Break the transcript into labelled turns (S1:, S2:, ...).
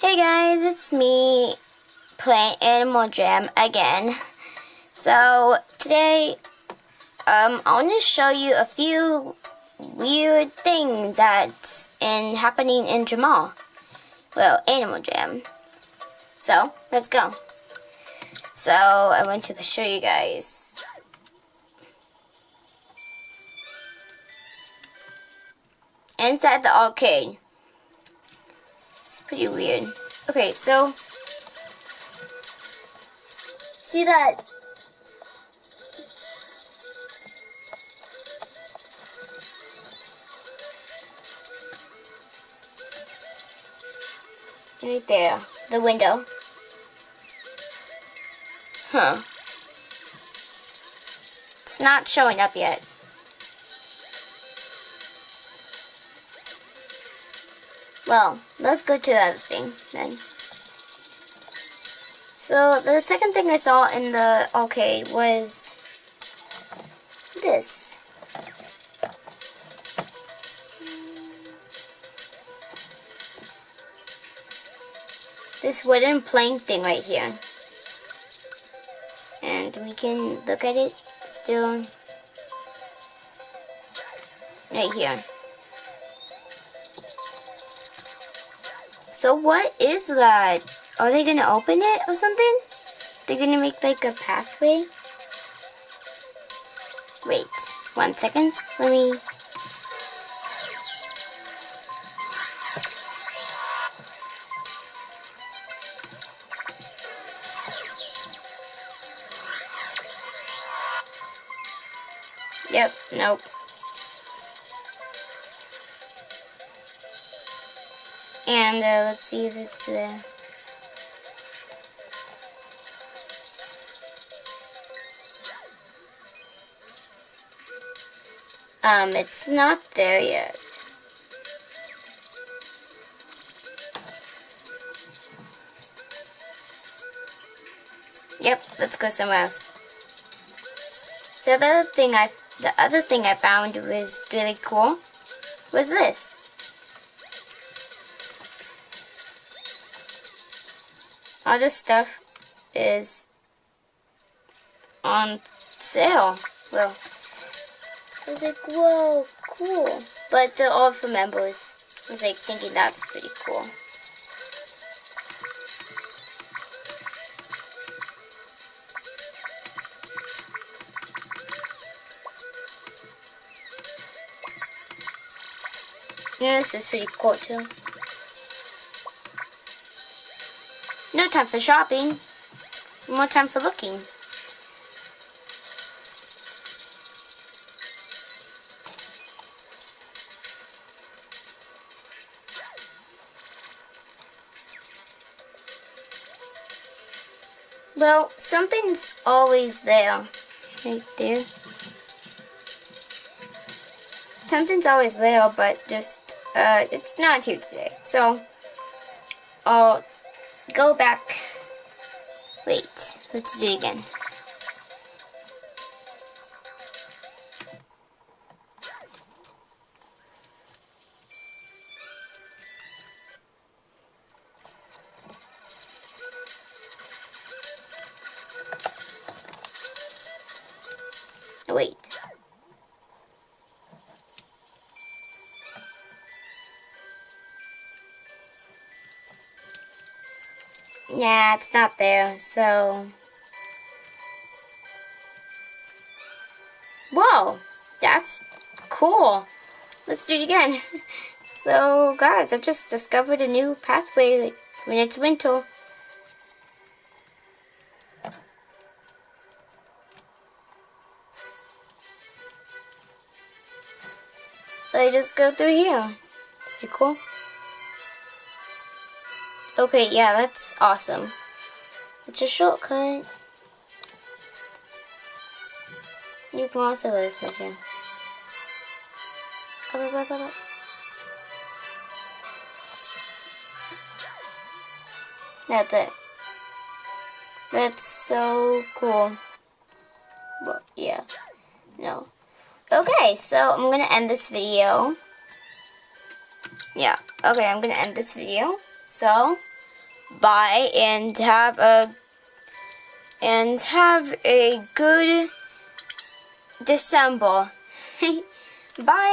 S1: Hey guys, it's me playing Animal Jam again. So today, I want to show you a few weird things that's happening in Jamal. Well, Animal Jam. So let's go. So I want to show you guys. Inside the arcade. It's pretty weird. Okay, so see that right there, the window. Huh. It's not showing up yet. Well, let's go to the other thing then. So the second thing I saw in the arcade was this. This wooden plank thing right here. And we can look at it still right here. So what is that? Are they gonna open it or something? They're gonna make like a pathway? Wait, 1 second. Let me... Yep, nope. And let's see if it's there. It's not there yet. Yep, let's go somewhere else. So the other thing I found was really cool was this. All this stuff is on sale. Well, I was like, whoa, cool. But they're all for members. I was like thinking that's pretty cool. Yeah, this is pretty cool too. No time for shopping. More time for looking. Well, something's always there. Right there. Something's always there, but just, it's not here today. So, I'll go back. Wait, let's do it again. Wait. Yeah, it's not there, so... Whoa! That's cool! Let's do it again. So, guys, I just discovered a new pathway when it's winter. So I just go through here. It's pretty cool. Okay, yeah, that's awesome. It's a shortcut. You can also go this way too. That's it. That's so cool. Well, yeah. No. Okay, so I'm gonna end this video. Yeah, okay, I'm gonna end this video. So, bye, and have a good December. Bye.